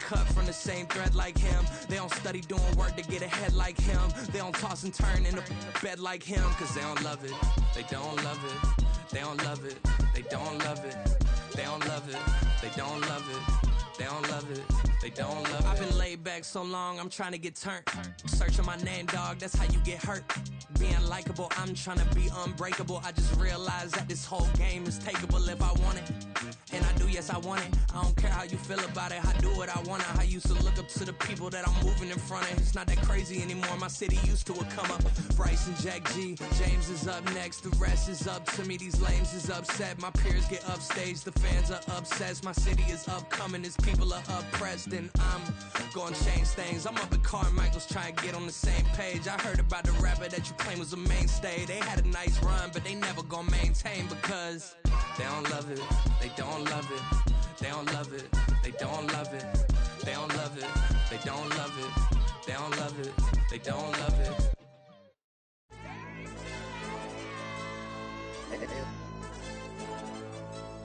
cut from the same thread like him. They don't study doing work to get ahead like him. They don't toss and turn in the bed like him. Cause they don't love it, they don't love it. They don't love it, they don't love it. They don't love it, they don't love it. They don't love it, they don't love it. I've been laid back so long, I'm trying to get turned. Searching my name, dog, that's how you get hurt. Being likable, I'm trying to be unbreakable. I just realized that this whole game is takeable if I want it. And I do, yes, I want it. I don't care how you feel about it, I do what I want it. I used to look up to the people that I'm moving in front of. It's not that crazy anymore, my city used to it come up. Bryce and Jack G, James is up next. The rest is up to me, these lames is upset. My peers get upstage, the fans are obsessed. My city is upcoming, its people are oppressed. And I'm gonna change things. I'm up at Carmichael's trying to get on the same page. I heard about the rapper that you claim was a mainstay. They had a nice run, but they never gonna maintain because they don't love it, they don't love it, they don't love it, they don't love it, they don't love it, they don't love it, they don't love it, they don't love it.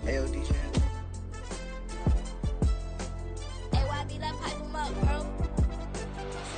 Hey, DJ. Hey, YB, that pipe him up, bro.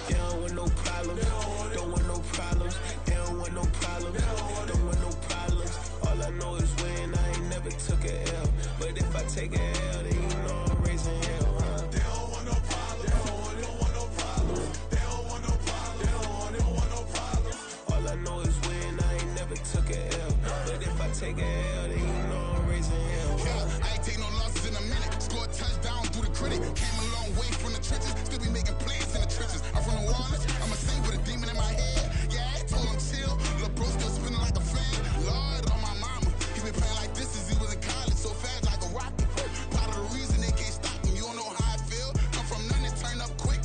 They don't want no problems. Don't want no problems. They don't want no problems. Don't want no problems. All I know is when I ain't never took a L. But if I take a L, then you know I'm raising hell, huh? They don't want no problems. They don't want no problems. They don't want no problems. They don't want no problems. All I know is when I ain't never took a L. But if I take a L, then you know I'm raising hell, huh? Yeah, I ain't take no losses in a minute. Score a touchdown through the critic. Came a long way from the trenches. Still be making plays in the trenches. I'm from New Orleans. I'm a saint with a demon in my head. Yeah, I told him chill. Lil' bro still spinning like a fan. Lord on my mama. He been playing like this since he was in college. So fast like a rocket. Part of the reason they can't stop him. You don't know how I feel. Come from nothing, turn up quick.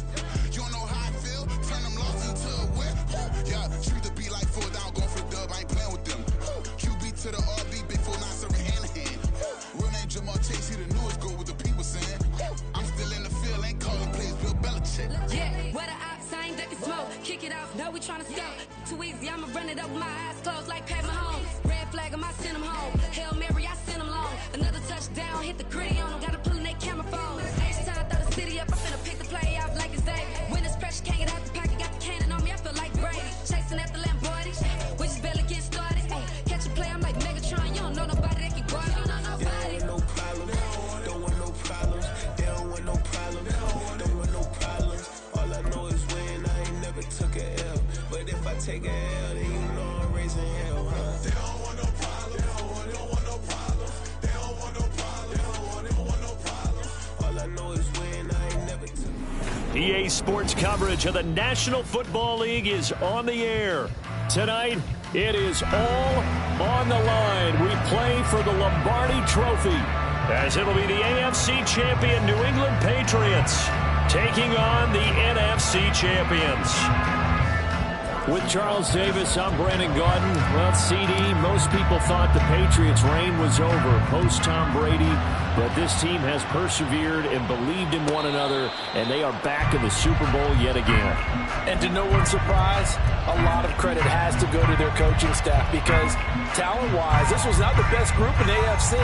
You don't know how I feel. Turn them losses into a whip. Yeah, treat the beat like 4 down, going for the dub. I ain't playing with them. QB to the RB, big 4 not serving hand to hand. Real name Jamal Chase, he the newest goal with the people saying. I'm still in the field, ain't calling plays, Bill Belichick. Yeah, where the ops, I ain't ducking smoke. Kick it off, no, we tryna scout. Too easy, I'ma run it up with my eyes closed like Pat Mahomes. Red flag, I might send him home. Hail Mary, I send him long. Another touchdown, hit the gritty on him. Gotta pull in they camera phone. H-time, throw the city up. I'm finna pick the play off like it's day. When it's pressure, can't get out the pocket. Got the cannon on me, I feel like Brady. Chasing after Lamborghini. We just barely get started. Ay, catch a play, I'm like Megatron. You don't know nobody that can guard it. You know nobody. No problems. Don't want no problems. They don't want no problems. Don't want no problems. All I know is when I ain't never took a L. But if I take a L, then you know I'm raising hell, huh? They don't want no problems. They don't want no problems. They don't want no problems. They don't want no problems. All I know is when I ain't never took EA Sports coverage of the National Football League is on the air. Tonight, it is all on the line. We play for the Lombardi Trophy, as it'll be the AFC champion New England Patriots taking on the NFC champions. With Charles Davis, I'm Brandon Gaudin. Well, CD, most people thought the Patriots' reign was over post-Tom Brady, but this team has persevered and believed in one another, and they are back in the Super Bowl yet again. And to no one's surprise, a lot of credit has to go to their coaching staff because talent-wise, this was not the best group in the AFC,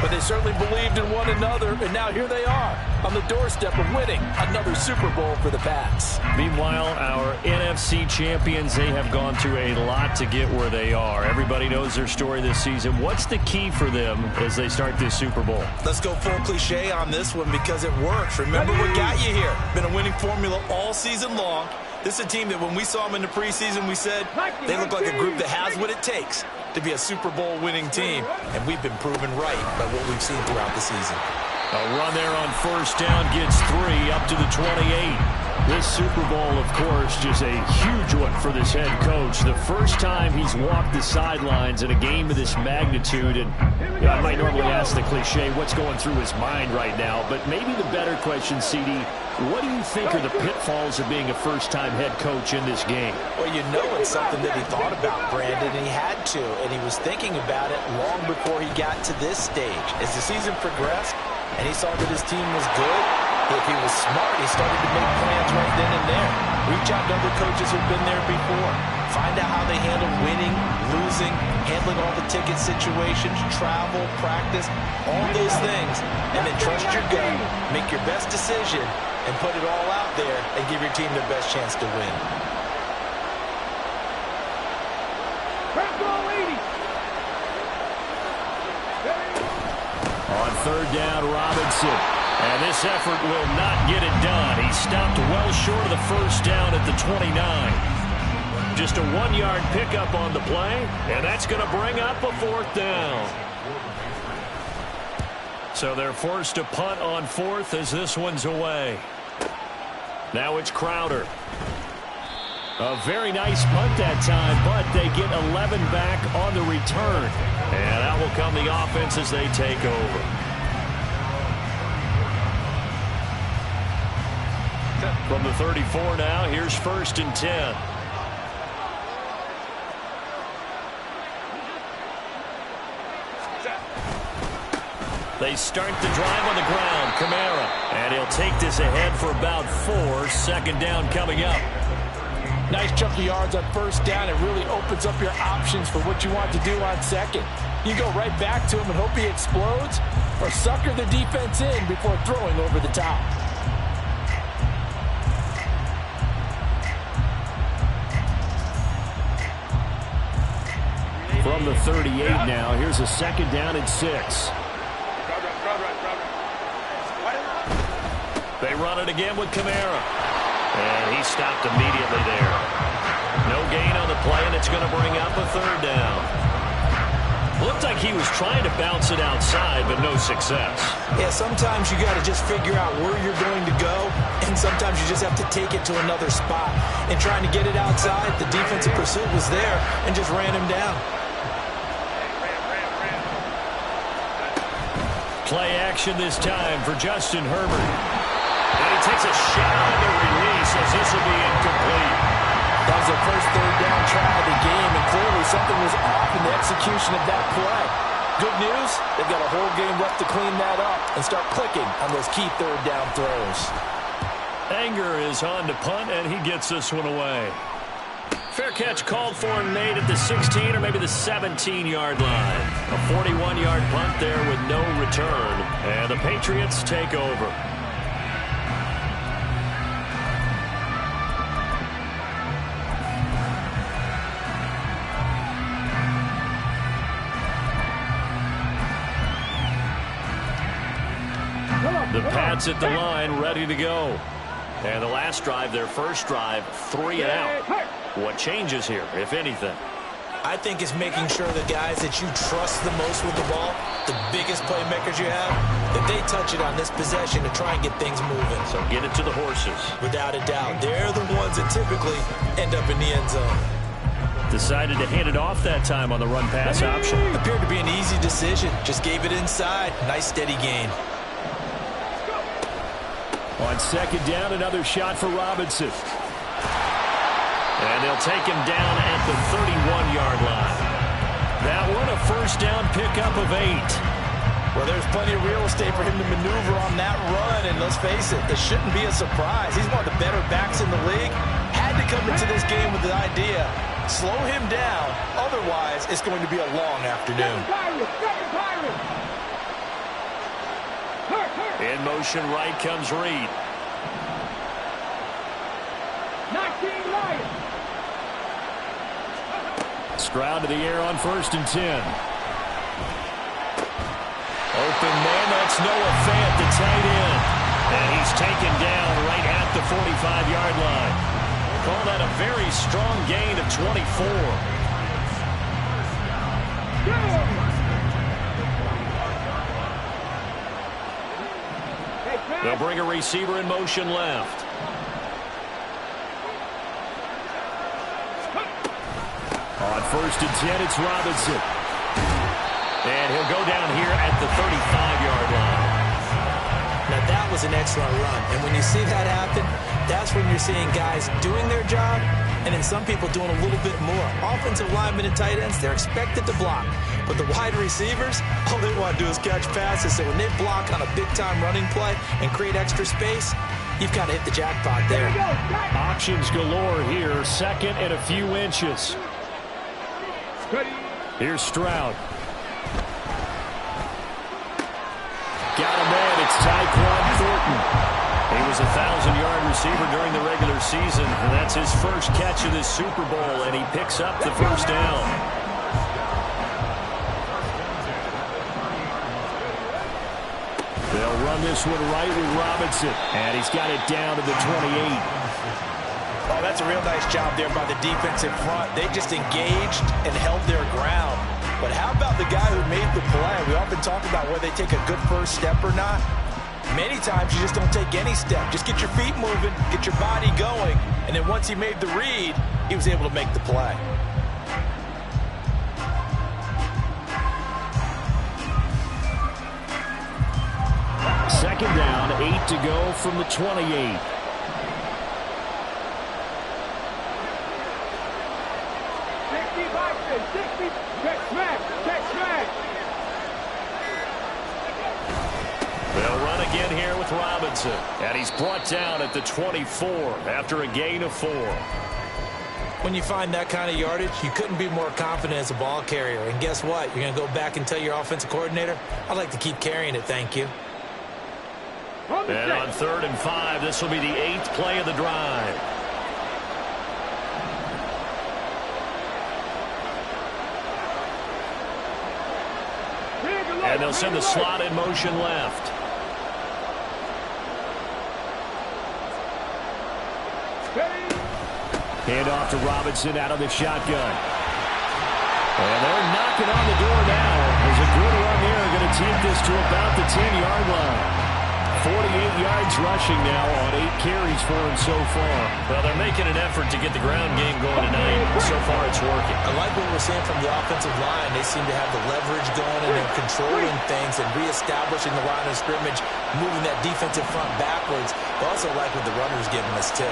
but they certainly believed in one another, and now here they are on the doorstep of winning another Super Bowl for the Pats. Meanwhile, our NFC champions, they have gone through a lot to get where they are. Everybody knows their story this season. What's the key for them as they start this Super Bowl? Let's go full cliche on this one because it works. Remember what got you here. Been a winning formula all season long. This is a team that when we saw them in the preseason, we said they look like a group that has what it takes to be a Super Bowl winning team. And we've been proven right by what we've seen throughout the season. A run there on first down gets 3 up to the 28. This Super Bowl, of course, just a huge one for this head coach. The first time he's walked the sidelines in a game of this magnitude. And you know, I might normally ask the cliche, what's going through his mind right now? But maybe the better question, CD, what do you think are the pitfalls of being a first-time head coach in this game? Well, you know it's something that he thought about, Brandon, and he had to. And he was thinking about it long before he got to this stage. As the season progressed and he saw that his team was good, if he was smart, he started to make plans right then and there. Reach out to other coaches who've been there before. Find out how they handle winning, losing, handling all the ticket situations, travel, practice, all those things. And then trust your gut, make your best decision, and put it all out there and give your team their best chance to win. On third down, Robinson. And this effort will not get it done. He stopped well short of the first down at the 29. Just a 1-yard pickup on the play, and that's going to bring up a fourth down. So they're forced to punt on fourth as this one's away. Now it's Crowder. A very nice punt that time, but they get 11 back on the return. And out will come the offense as they take over. From the 34 now, here's 1st and 10. They start the drive on the ground. Kamara. And he'll take this ahead for about 4. Second down coming up. Nice chunk of yards on first down. It really opens up your options for what you want to do on second. You go right back to him and hope he explodes, or sucker the defense in before throwing over the top. From the 38 now, here's a second down and 6. They run it again with Kamara. And he stopped immediately there. No gain on the play, and it's going to bring up a third down. Looked like he was trying to bounce it outside, but no success. Yeah, sometimes you got to just figure out where you're going to go, and sometimes you just have to take it to another spot. And trying to get it outside, the defensive pursuit was there and just ran him down. Play action this time for Justin Herbert. And he takes a shot on the release as this will be incomplete. That was their first third down try of the game, and clearly something was off in the execution of that play. Good news, they've got a whole game left to clean that up and start clicking on those key third down throws. Anger is on to punt, and he gets this one away. Fair catch called for and made at the 16 or maybe the 17-yard line. A 41-yard punt there with no return, and the Patriots take over. The Pats at the line, ready to go. And the last drive, their first drive, 3 and out. What changes here, if anything? I think it's making sure the guys that you trust the most with the ball, the biggest playmakers you have, that they touch it on this possession to try and get things moving. So get it to the horses. Without a doubt. They're the ones that typically end up in the end zone. Decided to hand it off that time on the run-pass option. Appeared to be an easy decision. Just gave it inside. Nice steady gain. On second down, another shot for Robinson. And they'll take him down at the 31-yard line. That one, a first down pickup of 8. Well, there's plenty of real estate for him to maneuver on that run, and let's face it, it shouldn't be a surprise. He's one of the better backs in the league. Had to come into this game with the idea, slow him down, otherwise it's going to be a long afternoon. In motion right comes Reed. Stroud to the air on 1st and 10. Open man, that's Noah Fant, the tight end. And he's taken down right at the 45-yard line. Call that a very strong gain of 24. They'll bring a receiver in motion left. On 1st and 10, it's Robinson. And he'll go down here at the 35-yard line. Now that was an excellent run. And when you see that happen, that's when you're seeing guys doing their job and then some people doing a little bit more. Offensive linemen and tight ends, they're expected to block. But the wide receivers, all they want to do is catch passes. So when they block on a big-time running play and create extra space, you've got to hit the jackpot there. Options galore here. Second and a few inches. Here's Stroud. Got a man. It's Tyquan Thornton. He was 1,000 1,000-yard receiver during the regular season, and that's his first catch of this Super Bowl, and he picks up the first down. They'll run this one right with Robinson, and he's got it down to the 28. Oh, that's a real nice job there by the defense in front. They just engaged and held their ground. But how about the guy who made the play? We often talk about whether they take a good first step or not. Many times you just don't take any step. Just get your feet moving, get your body going, and then once he made the read, he was able to make the play. Second down, 8 to go from the 28. They'll run again here with Robinson. And he's brought down at the 24 after a gain of 4. When you find that kind of yardage, you couldn't be more confident as a ball carrier. And guess what? You're going to go back and tell your offensive coordinator, I'd like to keep carrying it, thank you. And on 3rd and 5, this will be the 8th play of the drive. And they'll send the slot in motion left. Hand off to Robinson out of the shotgun. And they're knocking on the door now. There's a good run there. Going to take this to about the 10-yard line. 48 yards rushing now on 8 carries for him so far. Well, they're making an effort to get the ground game going tonight. So far, it's working. I like what we're seeing from the offensive line. They seem to have the leverage going, and they're controlling things and reestablishing the line of scrimmage, moving that defensive front backwards. I also like what the runner's giving us, too.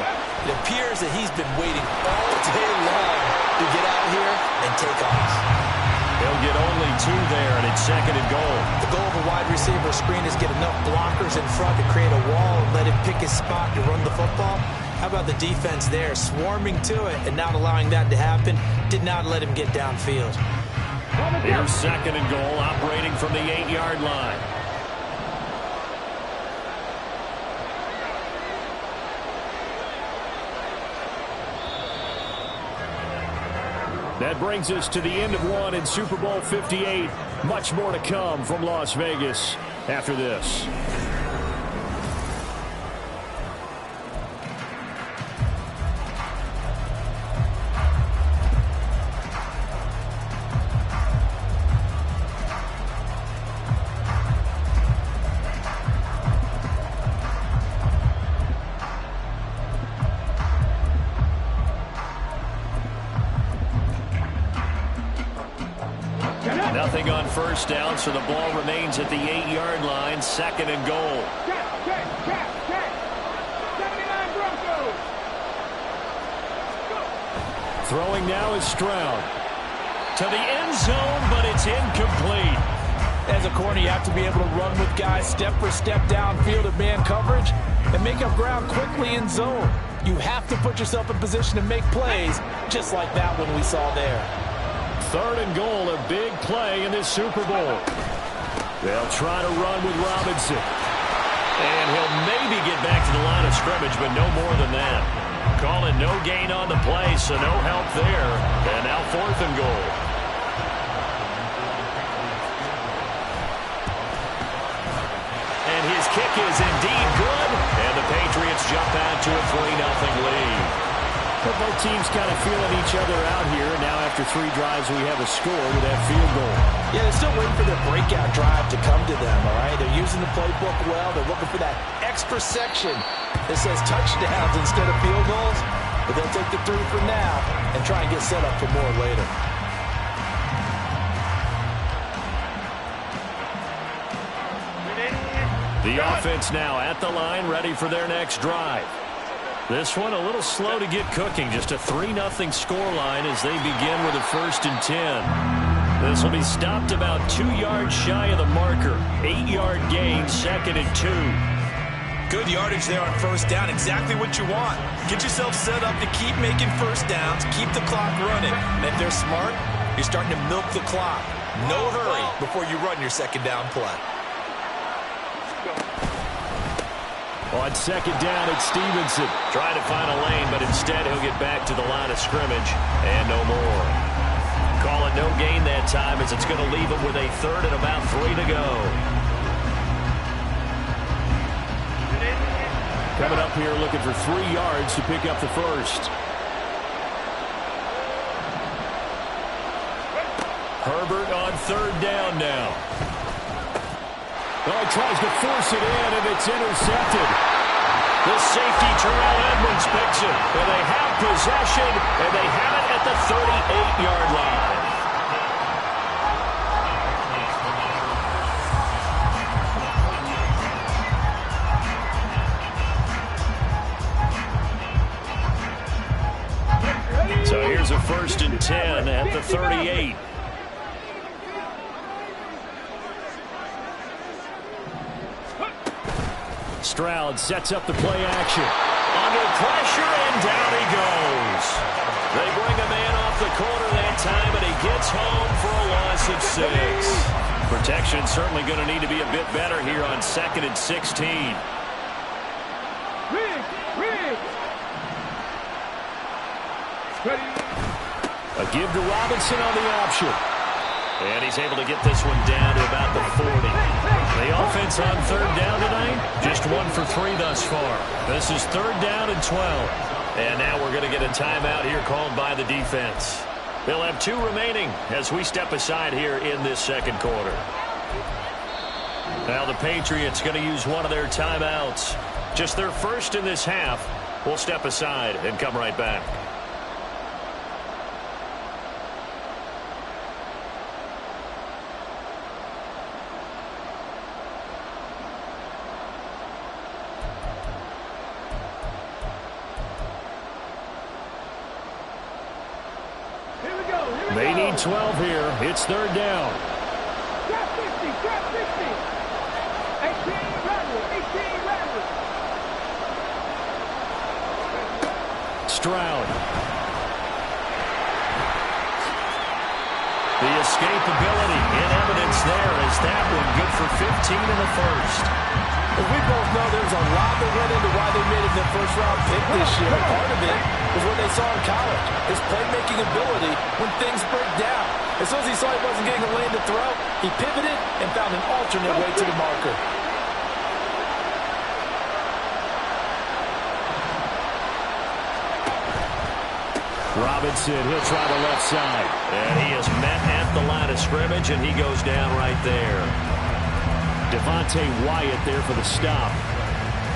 It appears that he's been waiting all day long to get out here and take off. They'll get only 2 there, and it's 2nd and goal. The goal of a wide receiver screen is get enough blockers in front to create a wall and let him pick his spot to run the football. How about the defense there, swarming to it and not allowing that to happen? Did not let him get downfield. Here's 2nd and goal, operating from the 8-yard line. That brings us to the end of one in Super Bowl 58. Much more to come from Las Vegas after this. Nothing on first down, so the ball remains at the 8-yard line, 2nd and goal. Throwing now is Stroud. To the end zone, but it's incomplete. As a corner, you have to be able to run with guys step for step downfield of man coverage and make up ground quickly in zone. You have to put yourself in position to make plays, just like that one we saw there. 3rd and goal, a big play in this Super Bowl. They'll try to run with Robinson. And he'll maybe get back to the line of scrimmage, but no more than that. Calling no gain on the play, so no help there. And now 4th and goal. And his kick is indeed good. And the Patriots jump out to a 3-0 lead. But both teams kind of feeling each other out here. Now after 3 drives, we have a score with that field goal. Yeah, they're still waiting for their breakout drive to come to them, all right? They're using the playbook well. They're looking for that extra section that says touchdowns instead of field goals. But they'll take the 3 for now and try and get set up for more later. The offense now at the line, ready for their next drive. This one a little slow to get cooking. Just a 3-0 scoreline as they begin with a 1st and 10. This will be stopped about 2 yards shy of the marker. 8-yard gain, 2nd and 2. Good yardage there on first down. Exactly what you want. Get yourself set up to keep making first downs, keep the clock running. And if they're smart, you're starting to milk the clock. No hurry before you run your 2nd down play. On second down, it's Stevenson. Trying to find a lane, but instead he'll get back to the line of scrimmage and no more. Call it no gain that time as it's going to leave him with a third and about 3 to go. Coming up here looking for 3 yards to pick up the first. Herbert on third down now. Oh, he tries to force it in, and it's intercepted. The safety, Terrell Edmonds, picks it. And they have possession, and they have it at the 38-yard line. So here's a 1st and 10 at the 38. Stroud sets up the play action. Under pressure, and down he goes. They bring a man off the corner that time, and he gets home for a loss of 6. Protection certainly going to need to be a bit better here on 2nd and 16. A give to Robinson on the option. And he's able to get this one down to about the 40. The offense on third down tonight, just 1 for 3 thus far. This is 3rd down and 12. And now we're going to get a timeout here called by the defense. They'll have 2 remaining as we step aside here in this second quarter. Now the Patriots going to use one of their timeouts. Just their first in this half. We'll step aside and come right back. They need 12 here. It's 3rd down. Drop 50, drop 50. 18 rattle, 18 rattle. Stroud. The escapability in evidence there is that one good for 15 in the first. Well, we both know there's a lot that went into why they made it their first-round pick this year. Part of it was what they saw in college, his playmaking ability when things break down. As soon as he saw he wasn't getting a lane to throw, he pivoted and found an alternate way to the marker. Robinson, he'll try the left side. And he is met at the line of scrimmage, and he goes down right there. Devontae Wyatt there for the stop.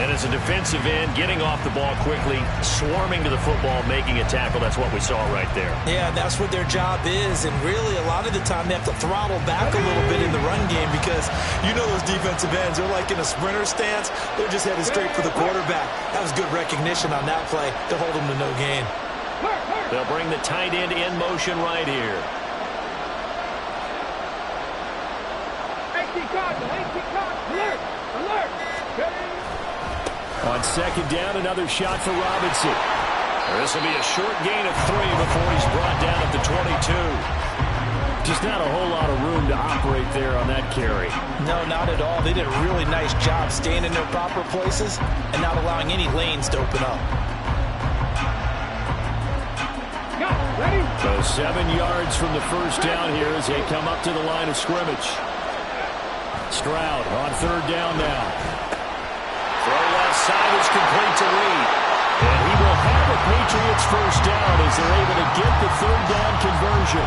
And as a defensive end, getting off the ball quickly, swarming to the football, making a tackle. That's what we saw right there. Yeah, that's what their job is. And really, a lot of the time, they have to throttle back a little bit in the run game because you know those defensive ends, they're like in a sprinter stance. They're just headed straight for the quarterback. That was good recognition on that play to hold them to no gain. They'll bring the tight end in motion right here. 18 Cardinal, alert, alert. On second down, another shot for Robinson. This will be a short gain of 3 before he's brought down at the 22. Just not a whole lot of room to operate there on that carry. No, not at all. They did a really nice job staying in their proper places and not allowing any lanes to open up. So 7 yards from the first down here as they come up to the line of scrimmage. Stroud on third down now. Throw left side is complete to Reed. And he will have a Patriots first down as they're able to get the third down conversion.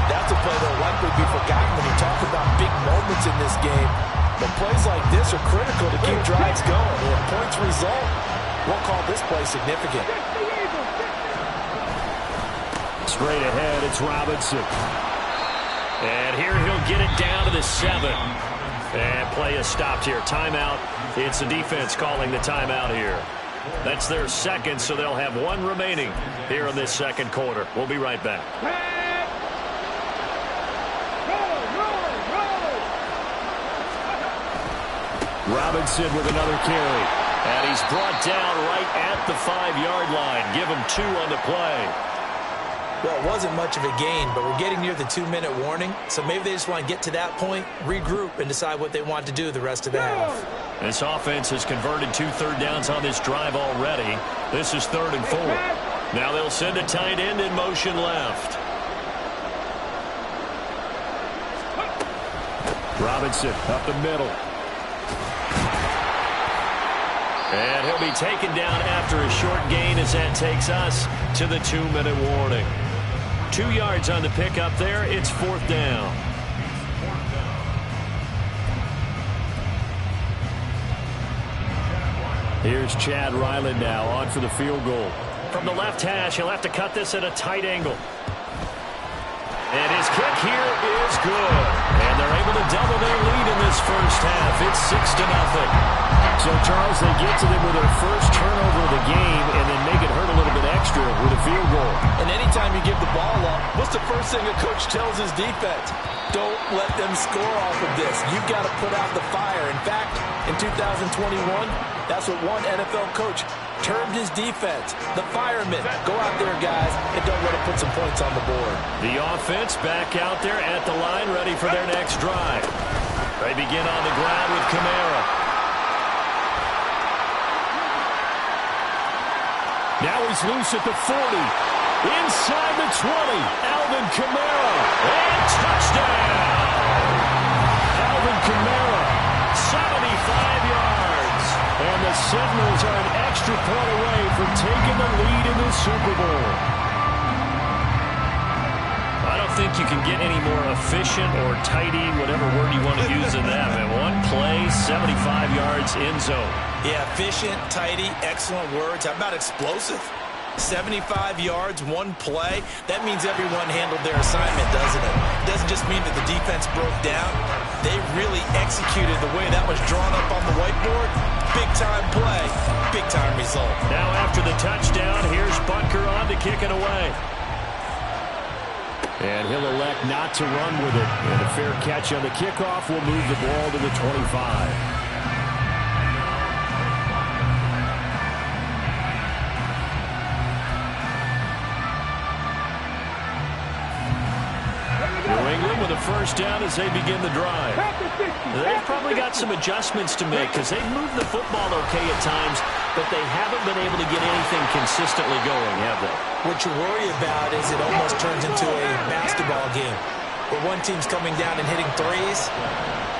That's a play that will likely be forgotten when you talk about big moments in this game. But plays like this are critical to keep drives going. And if points result, we'll call this play significant. Straight ahead, it's Robinson. And here he'll get it down to the 7. And play is stopped here. Timeout. It's the defense calling the timeout here. That's their second, so they'll have 1 remaining here in this second quarter. We'll be right back. Robinson with another carry. And he's brought down right at the 5-yard line. Give him 2 on the play. Well, it wasn't much of a gain, but we're getting near the 2-minute warning, so maybe they just want to get to that point, regroup, and decide what they want to do the rest of the half. This offense has converted 2 third downs on this drive already. This is 3rd and 4. Now they'll send a tight end in motion left. Robinson up the middle. And he'll be taken down after a short gain as that takes us to the 2-minute warning. 2 yards on the pickup there. It's 4th down. Here's Chad Ryland now on for the field goal. From the left hash, he'll have to cut this at a tight angle. And his kick here is good. And they're able to double their lead in this first half. It's 6-0. So, Charles, they get to them with their first turnover of the game and then make it hurt a little bit extra with a field goal. And anytime you give the ball up, what's the first thing a coach tells his defense? Don't let them score off of this. You've got to put out the fire. In fact, in 2021, that's what one NFL coach termed his defense, the firemen. Go out there, guys, and don't let them put some points on the board. The offense back out there at the line, ready for their next drive. They begin on the ground with Kamara. Now he's loose at the 40. Inside the 20. Alvin Kamara. And touchdown! Alvin Kamara, 75 yards. And the Sentinels are an extra point away from taking the lead in the Super Bowl. I don't think you can get any more efficient or tidy, whatever word you want to use in that. Man, one play, 75 yards in zone. Yeah, efficient, tidy, excellent words. How about explosive? 75 yards, one play. That means everyone handled their assignment, doesn't it? It doesn't just mean that the defense broke down. They really executed the way that was drawn up on the whiteboard. Big-time play, big-time result. Now after the touchdown, here's Butker on to kick it away. And he'll elect not to run with it. And a fair catch on the kickoff will move the ball to the 25. With a first down as they begin the drive. They've probably got some adjustments to make because they've moved the football okay at times, but they haven't been able to get anything consistently going, have they? What you worry about is it almost turns into a basketball game where one team's coming down and hitting threes,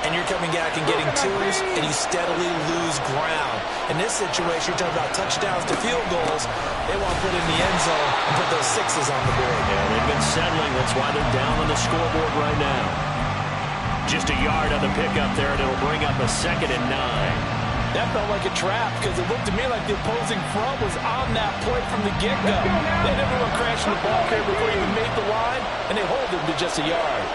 and you're coming back and getting twos, and you steadily lose ground. In this situation, you're talking about touchdowns to field goals. They want to put in the end zone and put those sixes on the board. Yeah, they've been settling. That's why they're down on the scoreboard right now. Just a yard on the pickup there, and it'll bring up a 2nd and 9. That felt like a trap because it looked to me like the opposing front was on that play from the get-go. They had everyone crashing the ball carrier before he even made the line, and they hold him to just a yard.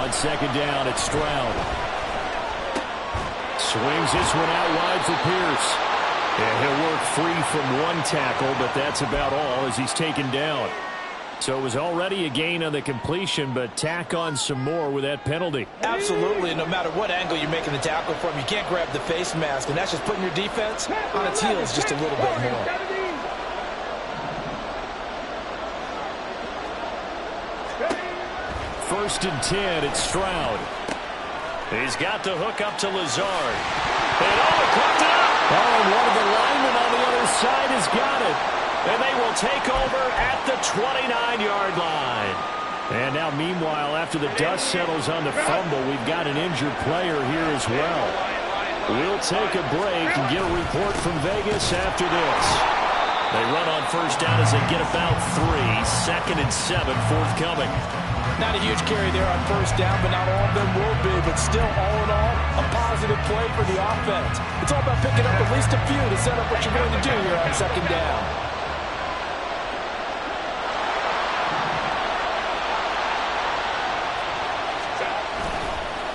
On 2nd down, it's Stroud. Swings this one out wide for Pierce. And he'll work free from one tackle, but that's about all as he's taken down. So it was already a gain on the completion, but tack on some more with that penalty. Absolutely, and no matter what angle you're making the tackle from, you can't grab the face mask, and that's just putting your defense on its heels just a little bit more. First and 10, it's Stroud. He's got the hook up to Lazard. And caught it up. Oh, and one of the linemen on the other side has got it. And they will take over at the 29-yard line. And now, meanwhile, after the dust settles on the fumble, we've got an injured player here as well. We'll take a break and get a report from Vegas after this. They run on first down as they get about 3. 2nd and 7, forthcoming. Not a huge carry there on first down, but not all of them will be. But still, all in all, a positive play for the offense. It's all about picking up at least a few to set up what you're going to do here on 2nd down.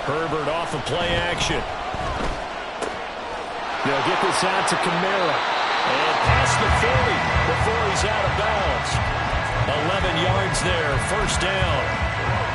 Herbert off of play action. They'll get this out to Kamara. And past the 40 before he's out of bounds. 11 yards there, first down.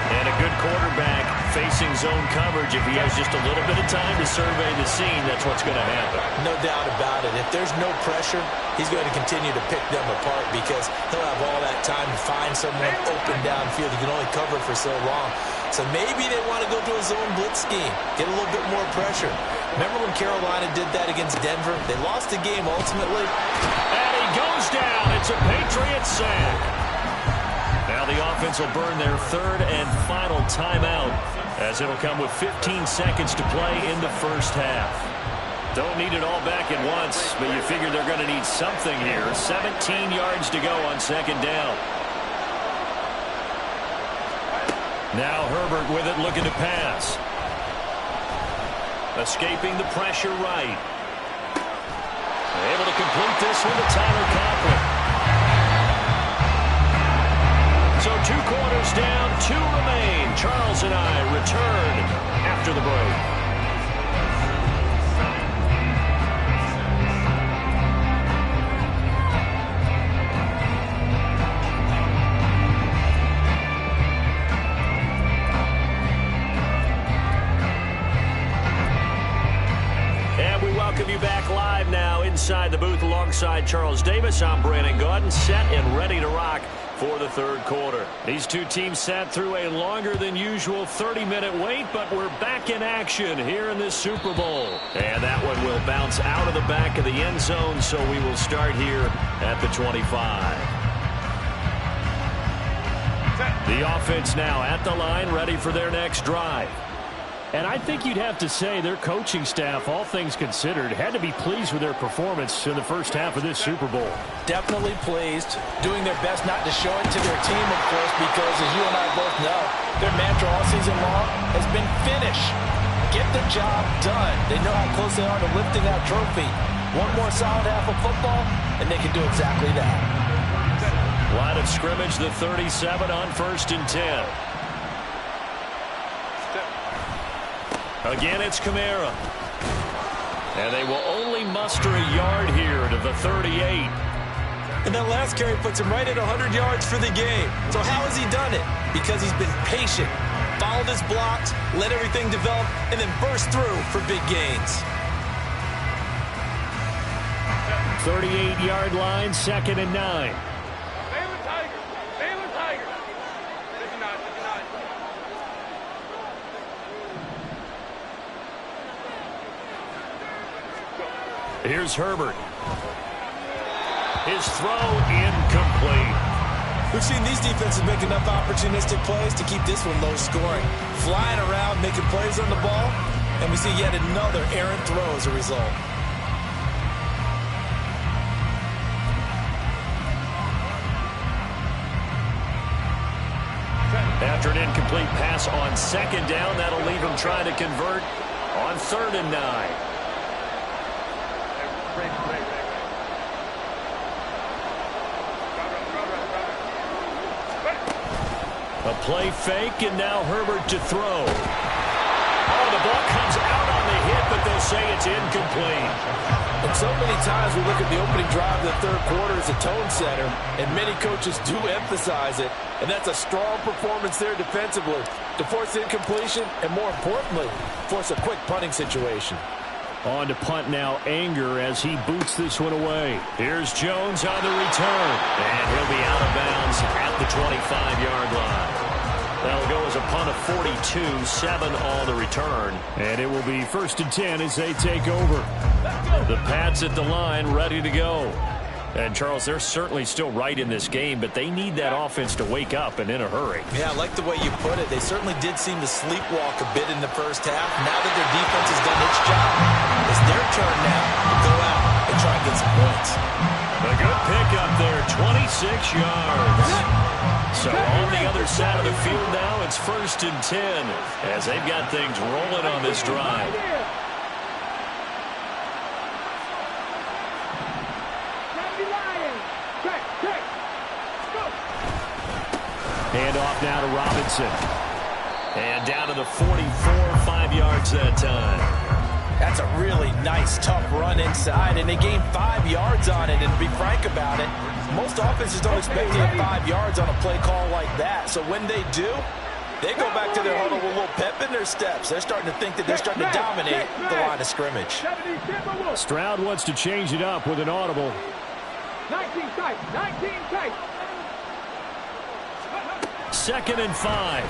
And a good quarterback facing zone coverage. If he has just a little bit of time to survey the scene, that's what's going to happen. No doubt about it. If there's no pressure, he's going to continue to pick them apart because he'll have all that time to find someone open downfield. He can only cover for so long. So maybe they want to go to a zone blitz scheme, get a little bit more pressure. Remember when Carolina did that against Denver? They lost the game ultimately. And he goes down. It's a Patriot sack. Now the offense will burn their third and final timeout, as it'll come with 15 seconds to play in the first half. Don't need it all back at once, but you figure they're going to need something here. 17 yards to go on second down. Now Herbert with it, looking to pass. Escaping the pressure right. Able to complete this one to Tyler Conklin. So 2 quarters down, 2 remain. Charles and I return after the break. Welcome you back live now inside the booth alongside Charles Davis. I'm Brandon Gaudin, set and ready to rock for the third quarter. These two teams sat through a longer than usual 30-minute wait, but we're back in action here in this Super Bowl. And that one will bounce out of the back of the end zone, so we will start here at the 25. The offense now at the line, ready for their next drive. And I think you'd have to say their coaching staff, all things considered, had to be pleased with their performance in the first half of this Super Bowl. Definitely pleased, doing their best not to show it to their team, of course, because as you and I both know, their mantra all season long has been finish. Get the job done. They know how close they are to lifting that trophy. One more solid half of football, and they can do exactly that. Line of scrimmage, the 37 on 1st and 10. Again, it's Kamara. And they will only muster a yard here to the 38. And that last carry puts him right at 100 yards for the game. So how has he done it? Because he's been patient, followed his blocks, let everything develop, and then burst through for big gains. 38-yard line, 2nd and 9. Here's Herbert. His throw incomplete. We've seen these defenses make enough opportunistic plays to keep this one low scoring. Flying around, making plays on the ball, and we see yet another errant throw as a result. After an incomplete pass on 2nd down, that'll leave him trying to convert on 3rd and 9. A play fake, and now Herbert to throw. Oh, the ball comes out on the hit, but they'll say it's incomplete. And so many times we look at the opening drive of the third quarter as a tone setter, and many coaches do emphasize it, and that's a strong performance there defensively to force incompletion and, more importantly, force a quick punting situation. On to punt now, Anger, as he boots this one away. Here's Jones on the return, and he'll be out of bounds at the 25-yard line. That'll go as a punt of 42, 7 on the return. And it will be 1st and 10 as they take over. The Pats at the line, ready to go. And, Charles, they're certainly still right in this game, but they need that offense to wake up and in a hurry. Yeah, I like the way you put it. They certainly did seem to sleepwalk a bit in the first half. Now that their defense has done its job, it's their turn now to go out and try and get some points. A good pickup there, 26 yards. So on the other side of the field now, it's 1st and 10 as they've got things rolling on this drive. Hand off now to Robinson. And down to the 44, 5 yards that time. That's a really nice, tough run inside, and they gained 5 yards on it. And to be frank about it, most offenses don't expect to get 5 yards on a play call like that. So when they do, they go back to their huddle with a little pep in their steps. They're starting to think that they're starting to dominate the line of scrimmage. Stroud wants to change it up with an audible. 19 tight, 19 tight. 2nd and 5.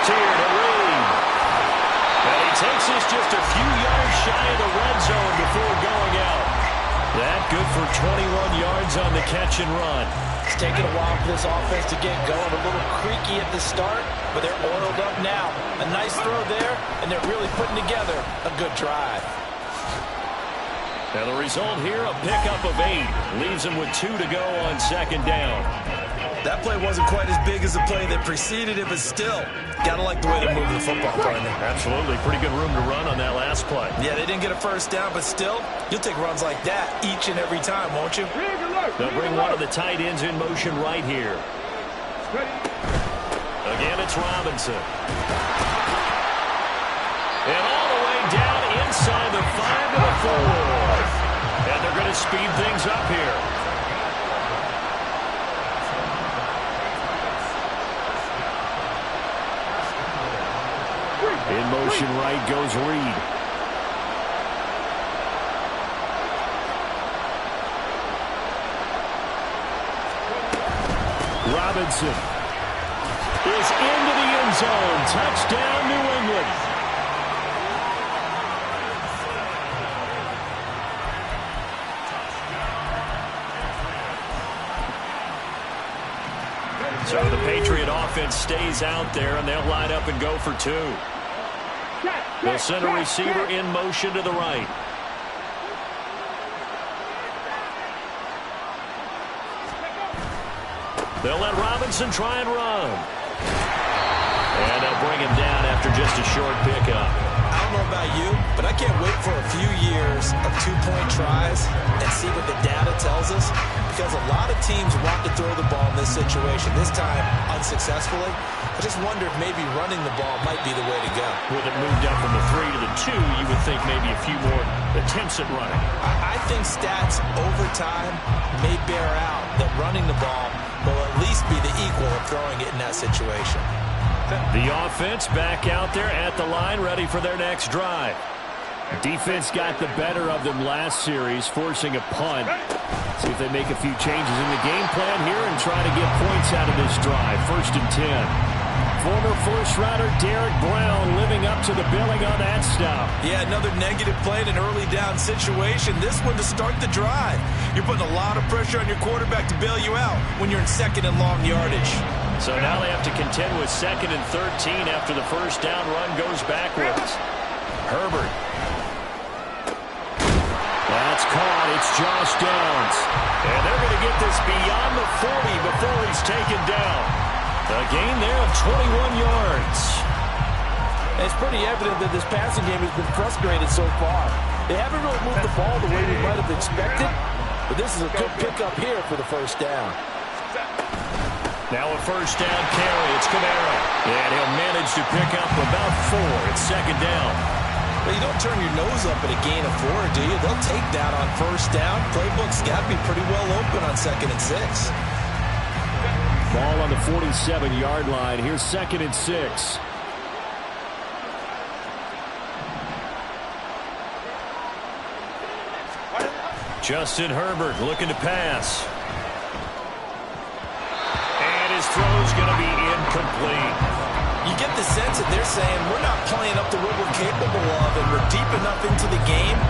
here to Reed. And he takes us just a few yards shy of the red zone before going out. That good for 21 yards on the catch and run. It's taken a while for this offense to get going. A little creaky at the start, but they're oiled up now. A nice throw there, and they're really putting together a good drive. And the result here, a pickup of 8. Leaves them with 2 to go on second down. That play wasn't quite as big as the play that preceded it, but still, gotta like the way they're moving the football, partner. Absolutely. Pretty good room to run on that last play. Yeah, they didn't get a first down, but still, you'll take runs like that each and every time, won't you? They'll bring one of the tight ends in motion right here. Again, it's Robinson. And all the way down inside the 5 to the 4. And they're going to speed things up here. In motion right goes Reed. Robinson is into the end zone. Touchdown, New England. So the Patriot offense stays out there, and they'll line up and go for 2. They'll send a receiver in motion to the right. They'll let Robinson try and run. And they'll bring him down after just a short pickup. I don't know about you, but I can't wait for a few years of 2-point tries and see what the data tells us. Because a lot of teams want to throw the ball in this situation, this time unsuccessfully. I just wonder if maybe running the ball might be the way to go. With it moved up from the 3 to the 2, you would think maybe a few more attempts at running. I think stats over time may bear out that running the ball will at least be the equal of throwing it in that situation. The offense back out there at the line, ready for their next drive. Defense got the better of them last series, forcing a punt. See if they make a few changes in the game plan here and try to get points out of this drive. 1st and 10. Former first-rounder Derek Brown living up to the billing on that stop. Yeah, another negative play in an early down situation. This one to start the drive. You're putting a lot of pressure on your quarterback to bail you out when you're in 2nd and long yardage. So now they have to contend with 2nd and 13 after the first down run goes backwards. Herbert. That's caught. It's Josh Downs. And they're going to get this beyond the 40 before he's taken down. A gain there of 21 yards. It's pretty evident that this passing game has been frustrated so far. They haven't really moved the ball the way we might have expected, but this is a good pickup here for the first down. Now a first down carry. It's Kamara. And he'll manage to pick up about 4. It's 2nd down. Well, you don't turn your nose up at a gain of 4, do you? They'll take that on first down. Playbook's got to be pretty well open on 2nd and 6. Ball on the 47-yard line. Here's 2nd and 6. Justin Herbert looking to pass. And his throw's going to be incomplete. You get the sense that they're saying we're not playing up to what we're capable of, and we're deep enough into the game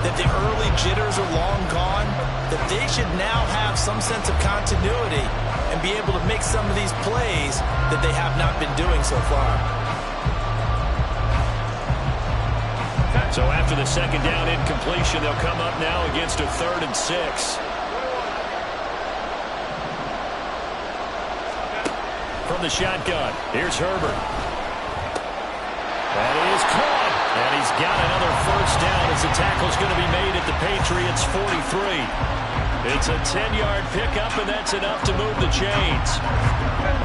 that the early jitters are long gone, that they should now have some sense of continuity and be able to make some of these plays that they have not been doing so far. So after the 2nd down incompletion, they'll come up now against a 3rd and 6. From the shotgun, here's Herbert. That is caught. And he's got another first down as the tackle's going to be made at the Patriots' 43. It's a 10-yard pickup, and that's enough to move the chains.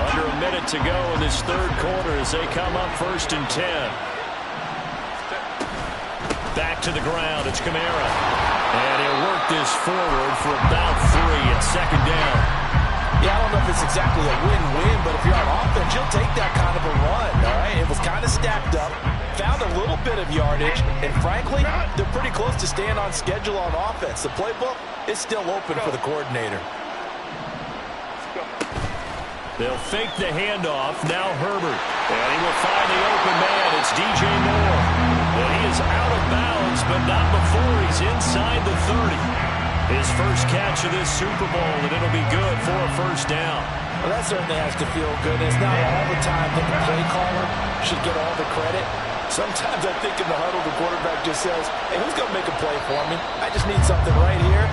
Under a minute to go in this 3rd quarter as they come up 1st and 10. Back to the ground. It's Kamara. And he'll work this forward for about 3 at 2nd down. Yeah, I don't know if it's exactly a win-win, but if you're on offense, you'll take that kind of a run, all right? It was kind of stacked up, found a little bit of yardage, and frankly, they're pretty close to staying on schedule on offense. The playbook is still open for the coordinator. They'll fake the handoff. Now Herbert. And he will find the open man. It's DJ Moore. And he is out of bounds, but not before he's inside the 30. His first catch of this Super Bowl, and it'll be good for a first down. Well, that certainly has to feel good. It's not all the time that the play caller should get all the credit. Sometimes I think in the huddle, the quarterback just says, hey, who's going to make a play for me? I just need something right here.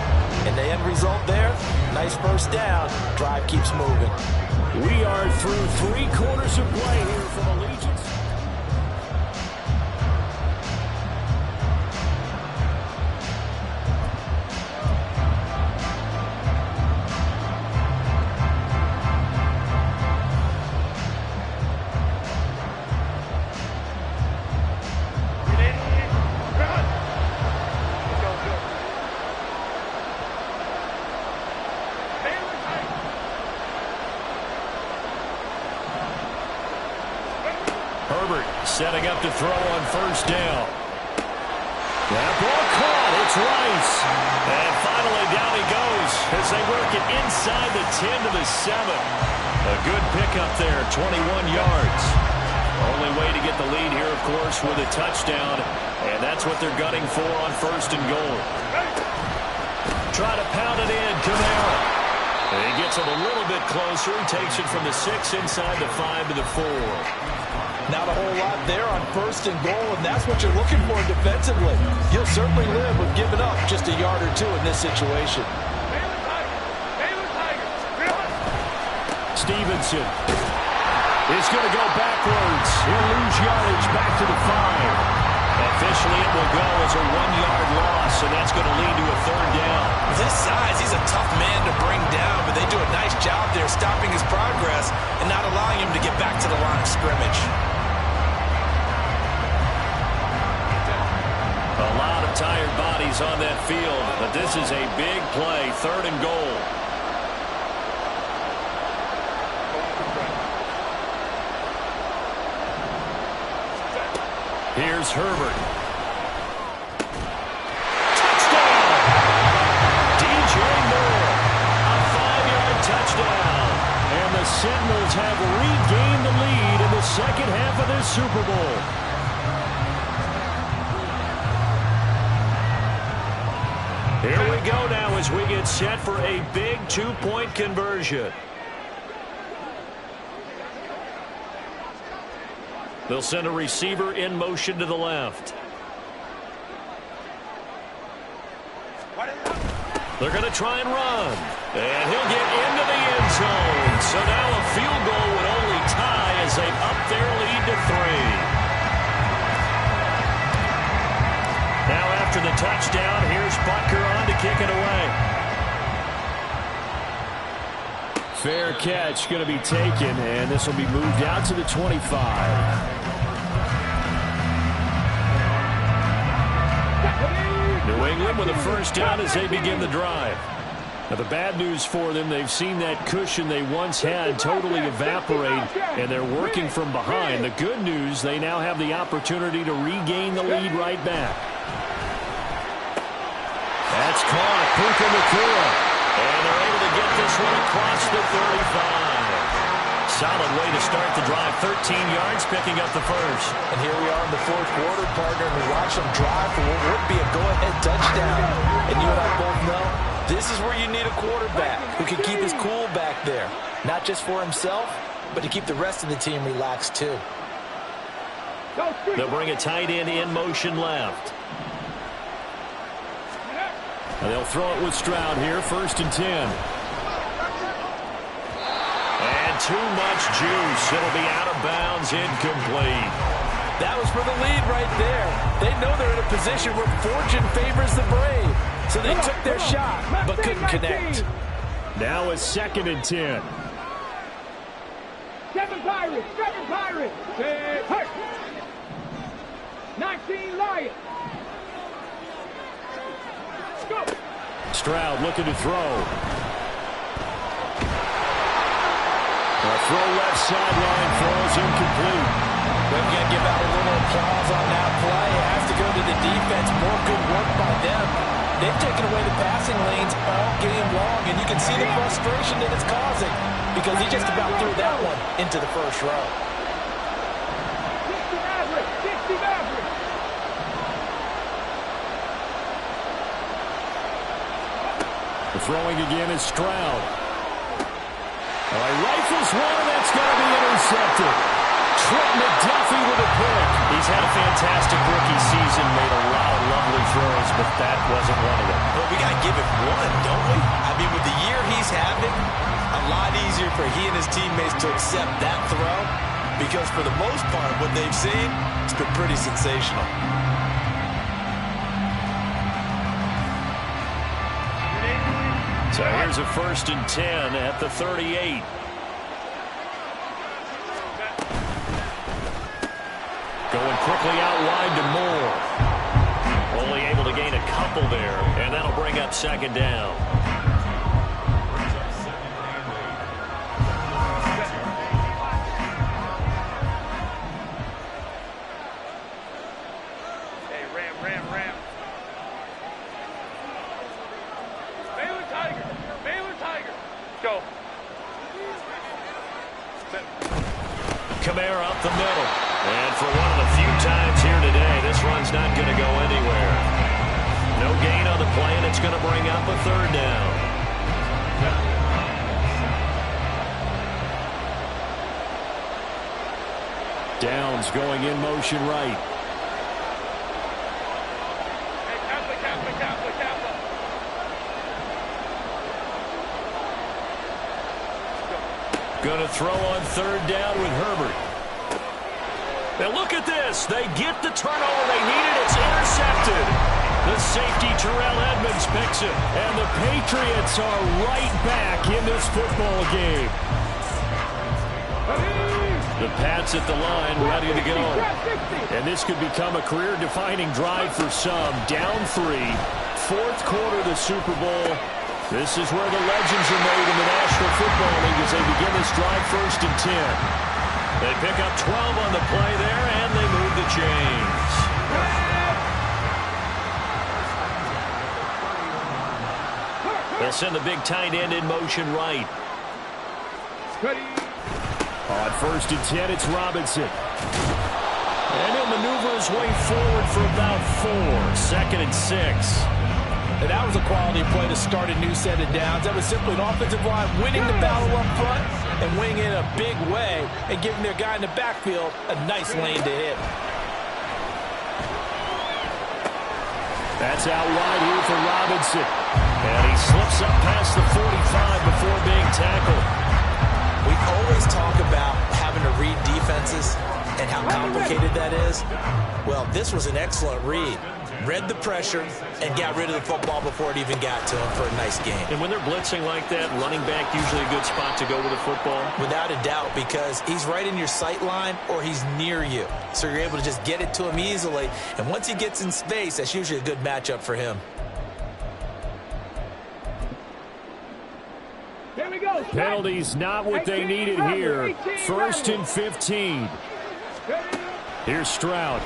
And the end result there, nice first down. Drive keeps moving. We are through 3 quarters of play here from Allegiance. Setting up to throw on first down. That ball caught. It's Rice. And finally down he goes as they work it inside the 10 to the 7. A good pickup there, 21 yards. Only way to get the lead here, of course, with a touchdown. And that's what they're gunning for on first and goal. Try to pound it in, Kamara. And he gets it a little bit closer. He takes it from the 6 inside the 5 to the 4. Not a whole lot there on first and goal, and that's what you're looking for defensively. You'll certainly live with giving up just a yard or 2 in this situation. Stevenson is going to go backwards. He'll lose yardage back to the 5. Officially, it will go as a 1-yard loss, and that's going to lead to a third down. With his size, he's a tough man to bring down, but they do a nice job there stopping his progress and not allowing him to get back to the line of scrimmage. A lot of tired bodies on that field, but this is a big play, third and goal. Here's Herbert. Touchdown! DJ Moore, a 5-yard touchdown. And the Sentinels have regained the lead in the second half of this Super Bowl. Here we go now as we get set for a big 2-point conversion. They'll send a receiver in motion to the left. They're going to try and run. And he'll get into the end zone. So now a field goal would only tie as they up their lead to 3. Now after the touchdown, here's Butker on to kick it away. Fair catch going to be taken, and this will be moved out to the 25. New England with a first down as they begin the drive. Now the bad news for them, they've seen that cushion they once had totally evaporate, and they're working from behind. The good news, they now have the opportunity to regain the lead right back. That's caught. Puka Nacua. And they're able to get this one across the 35. Solid way to start the drive. 13 yards, picking up the first. And here we are in the fourth quarter, partner, and we watch them drive for what would be a go-ahead touchdown. And you and I both know this is where you need a quarterback who can keep his cool back there. Not just for himself, but to keep the rest of the team relaxed too. They'll bring a tight end in motion left. And they'll throw it with Stroud here, 1st and 10. And too much juice. It'll be out of bounds, incomplete. That was for the lead right there. They know they're in a position where fortune favors the brave. So they took their shot, but couldn't connect. Now it's 2nd and 10. 7 Pirates, 7 Pirates. 19 Lions. Go. Stroud looking to throw. A throw left sideline, throws incomplete. We're going to give out a little applause on that play. It has to go to the defense. More good work by them. They've taken away the passing lanes all game long, and you can see the frustration that it's causing because he just about threw that one into the first row. Throwing again is Stroud. He rifles one, and that's going to be intercepted. Trent McDuffie with a pick. He's had a fantastic rookie season, made a lot of lovely throws, but that wasn't one of them. Well, we got to give it one, don't we? I mean, with the year he's having, a lot easier for he and his teammates to accept that throw, because for the most part, what they've seen, it's been pretty sensational. So here's a 1st and 10 at the 38. Going quickly out wide to Moore. Only able to gain a couple there, and that'll bring up 2nd down. Hey, Ram. Baylor Tiger. Go. Kamara up the middle. And for one of the few times here today, this run's not going to go anywhere. No gain on the play, and it's going to bring up a 3rd down. Downs going in motion right. Hey, Kappa. Going to throw on 3rd down with Herbert. Now look at this. They get the turnover they needed. It's intercepted. The safety, Terrell Edmonds, picks it. And the Patriots are right back in this football game. The Pats at the line, ready to go. And this could become a career-defining drive for some. Down 3. 4th quarter of the Super Bowl. This is where the legends are made in the National Football League as they begin this drive 1st and 10. They pick up 12 on the play there, and they move the chains. They'll send the big tight end in motion right. On 1st and 10, it's Robinson. And he'll maneuver his way forward for about 4. 2nd and 6. And that was a quality play to start a new set of downs. That was simply an offensive line winning the battle up front and winning in a big way and giving their guy in the backfield a nice lane to hit. That's out wide here for Robinson. And he slips up past the 45 before being tackled. We always talk about having to read defenses and how complicated that is. Well, this was an excellent read. Read the pressure and got rid of the football before it even got to him for a nice game. And when they're blitzing like that, running back usually a good spot to go with the football? Without a doubt, because he's right in your sight line or he's near you. So you're able to just get it to him easily. And once he gets in space, that's usually a good matchup for him. Here we go. Penalties not what they needed here. 1st and 15. Here's Stroud.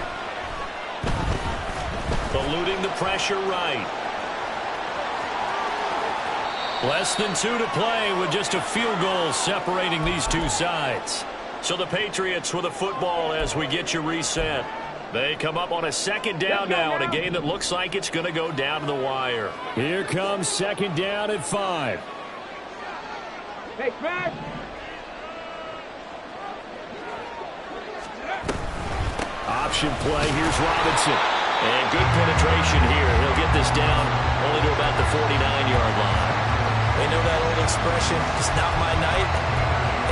Eluding the pressure right. Less than 2 to play with just a field goal separating these two sides. So the Patriots with a football as we get you reset. They come up on a 2nd down now in a game that looks like it's going to go down to the wire. Here comes 2nd down at 5. Hey, Fred. Option play. Here's Robinson. And good penetration here. He'll get this down only to about the 49-yard line. We know that old expression, it's not my night.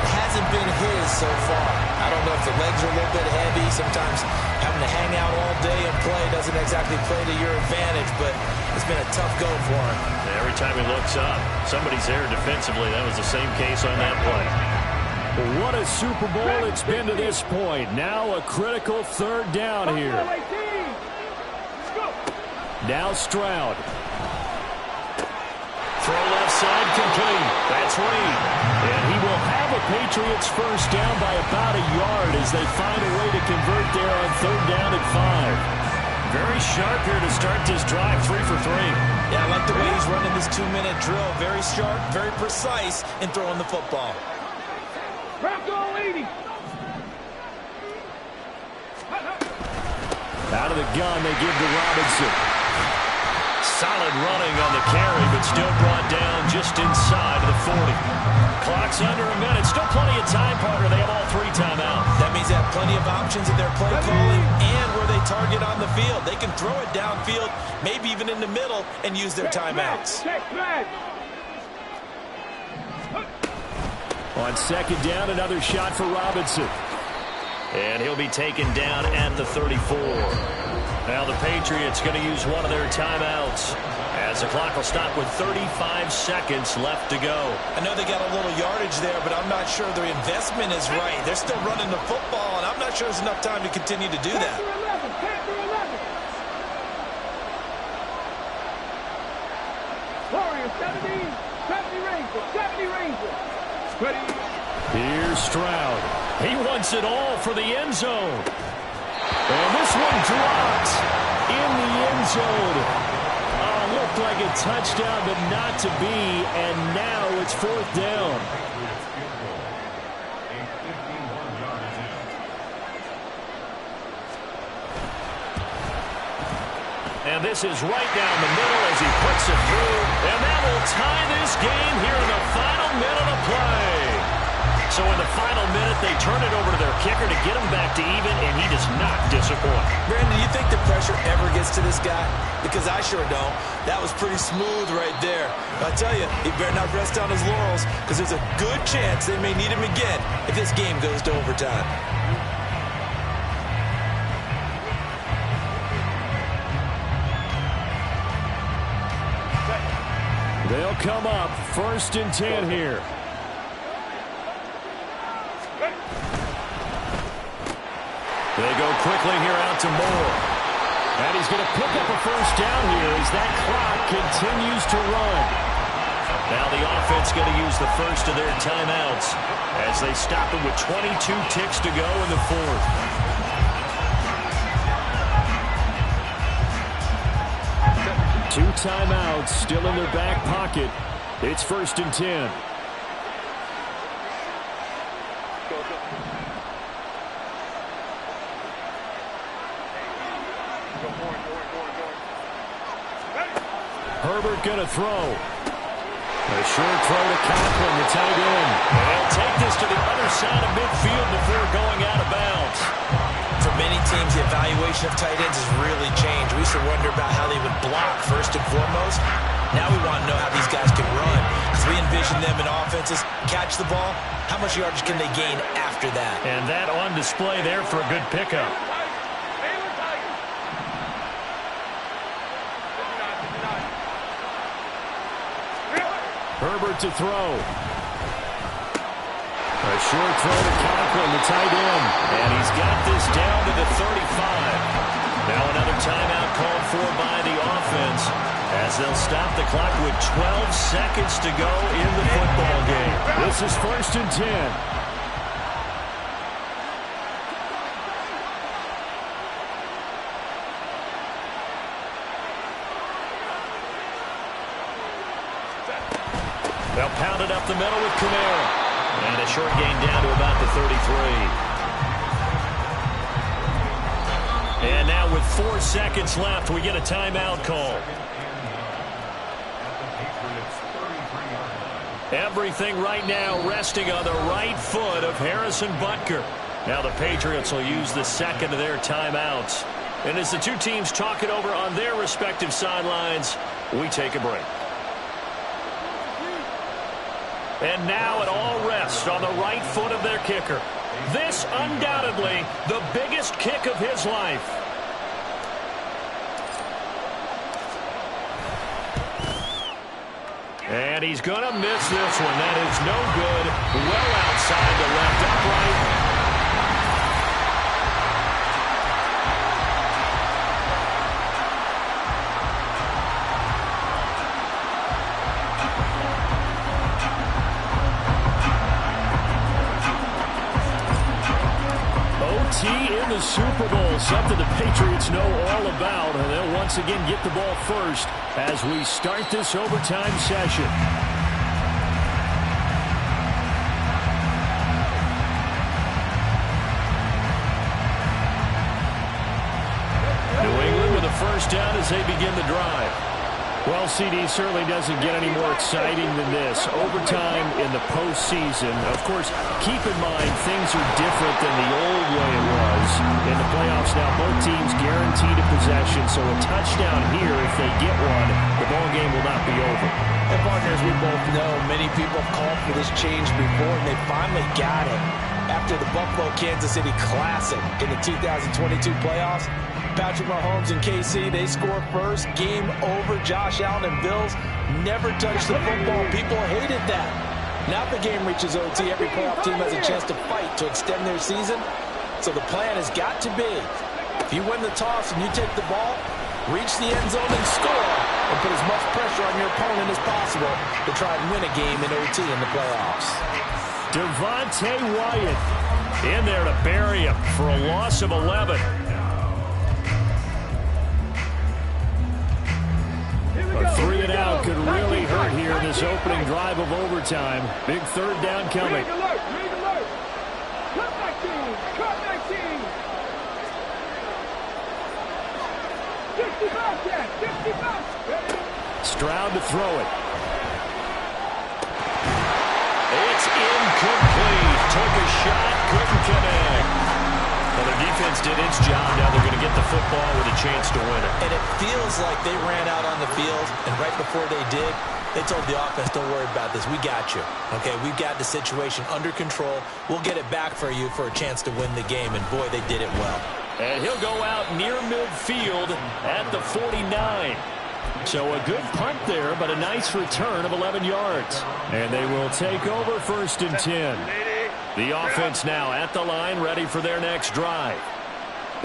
It hasn't been his so far. I don't know if the legs are a little bit heavy. Sometimes having to hang out all day and play doesn't exactly play to your advantage, but it's been a tough go for him. Every time he looks up, somebody's there defensively. That was the same case on that play. What a Super Bowl it's been to this point. Now a critical 3rd down here. Now Stroud. Throw left side complete. That's Reed. And he will have a Patriots 1st down by about a yard as they find a way to convert there on 3rd down at 5. Very sharp here to start this drive, 3 for 3. Yeah, I like the way he's running this 2-minute drill. Very sharp, very precise in throwing the football. Out of the gun, they give to Robinson. Solid running on the carry, but still brought down just inside of the 40. Clock's under a minute. Still plenty of time, partner. They have all 3 timeouts. That means they have plenty of options in their play calling and where they target on the field. They can throw it downfield, maybe even in the middle, and use their timeouts. On second down, another shot for Robinson. And he'll be taken down at the 34. Now the Patriots going to use one of their timeouts as the clock will stop with 35 seconds left to go. I know they got a little yardage there, but I'm not sure their investment is right. They're still running the football, and I'm not sure there's enough time to continue to do that. Warriors, 70 Rangers. Here's Stroud. He wants it all for the end zone. And this one dropped in the end zone. Looked like a touchdown, but not to be. And now it's 4th down. And this is right down the middle as he puts it through. And that will tie this game here in the final minute of play. So in the final minute, they turn it over to their kicker to get him back to even, and he does not disappoint. Brandon, do you think the pressure ever gets to this guy? Because I sure don't. That was pretty smooth right there. I tell you, he better not rest on his laurels, because there's a good chance they may need him again if this game goes to overtime. They'll come up 1st and 10 here. They go quickly here out to Moore. And he's going to pick up a 1st down here as that clock continues to run. Now the offense going to use the first of their timeouts as they stop it with 22 ticks to go in the 4th. Two timeouts still in their back pocket. It's 1st and 10. Herbert going to throw. A short throw to Conklin, the tight end. And he'll take this to the other side of midfield before going out of bounds. For many teams, the evaluation of tight ends has really changed. We used to wonder about how they would block first and foremost. Now we want to know how these guys can run. Because we envision them in offenses, catch the ball, how much yardage can they gain after that? And that on display there for a good pickup. Herbert to throw. A short throw to Conklin, the tight end. And he's got this down to the 35. Now another timeout called for by the offense as they'll stop the clock with 12 seconds to go in the football game. This is 1st and 10. They'll pound it up the middle with Kamara. And a short gain down to about the 33. And now with 4 seconds left, we get a timeout call. Everything right now resting on the right foot of Harrison Butker. Now the Patriots will use the second of their timeouts. And as the two teams talk it over on their respective sidelines, we take a break. And now it all rests on the right foot of their kicker. This undoubtedly the biggest kick of his life. And he's going to miss this one. That is no good. Well outside the left upright. In the Super Bowl, something the Patriots know all about, and they'll once again get the ball first as we start this overtime session. New England with a first down as they begin the drive. Well, CD certainly doesn't get any more exciting than this. Overtime in the postseason. Of course, keep in mind things are different than the old way it was. In the playoffs now, both teams guaranteed a possession, so a touchdown here, if they get one, the ball game will not be over. And partners, we both know many people have called for this change before, and they finally got it. After the Buffalo-Kansas City Classic in the 2022 playoffs, Patrick Mahomes and KC, they score first. Game over. Josh Allen and Bills never touched the football. People hated that. Now the game reaches OT. Every playoff team has a chance to fight to extend their season. So the plan has got to be, if you win the toss and you take the ball, reach the end zone and score, and put as much pressure on your opponent as possible to try and win a game in OT in the playoffs. Devontae Wyatt in there to bury him for a loss of 11. A 3 and out could really hurt here in this opening drive of overtime. Big third down coming. Red alert, red alert. Cut 19. 60 back there, 60 back. Stroud to throw it. It's incomplete. Took a shot, couldn't connect. Well, their defense did its job. Now they're going to get the football with a chance to win it. And it feels like they ran out on the field, and right before they did, they told the offense, don't worry about this. We got you. Okay, we've got the situation under control. We'll get it back for you for a chance to win the game. And, boy, they did it well. And he'll go out near midfield at the 49. So a good punt there, but a nice return of 11 yards. And they will take over 1st and 10. The offense now at the line, ready for their next drive.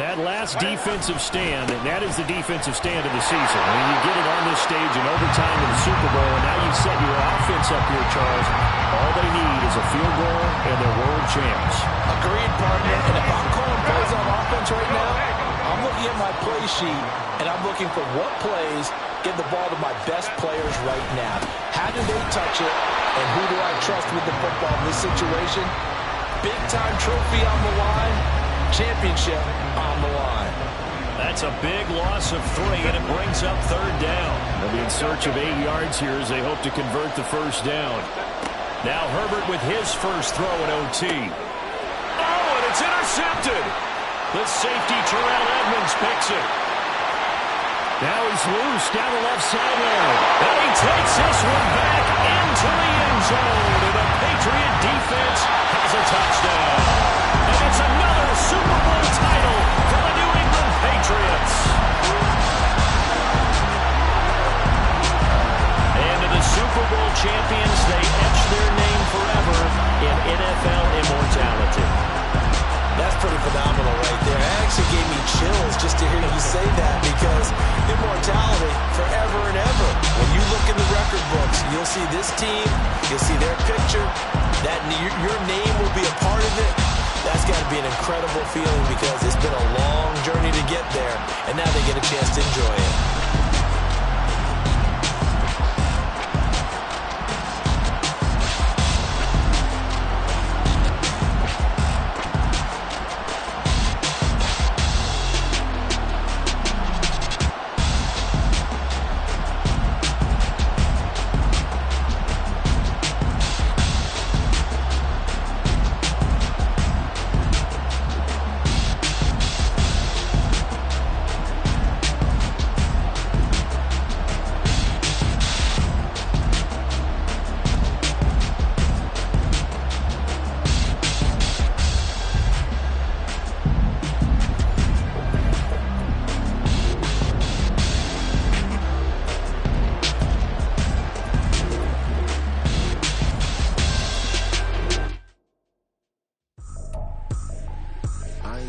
That last defensive stand, and that is the defensive stand of the season. I mean, you get it on this stage in overtime in the Super Bowl, and now you've set your offense up here, Charles. All they need is a field goal, and they're world champs. Agreed, partner. And if I'm calling plays on offense right now, I'm looking at my play sheet, and I'm looking for what plays get the ball to my best players right now. How do they touch it, and who do I trust with the football in this situation? Big-time trophy on the line, championship on the line. That's a big loss of 3, and it brings up 3rd down. They'll be in search of 8 yards here as they hope to convert the 1st down. Now Herbert with his first throw in OT. Oh, and it's intercepted. The safety, Terrell Edmonds, picks it. Now he's loose down the left sideline. And he takes this one back into the end zone. And the Patriot defense has a touchdown. And it's another Super Bowl title for the New England Patriots. And to the Super Bowl champions, they etch their name forever in NFL immortality. That's pretty phenomenal right there. It actually gave me chills just to hear you say that, because immortality forever and ever. When you look in the record books, you'll see this team, you'll see their picture, that your name will be a part of it. That's got to be an incredible feeling, because it's been a long journey to get there, and now they get a chance to enjoy it.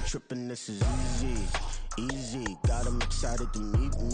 Tripping, this is easy, got 'em excited to meet me.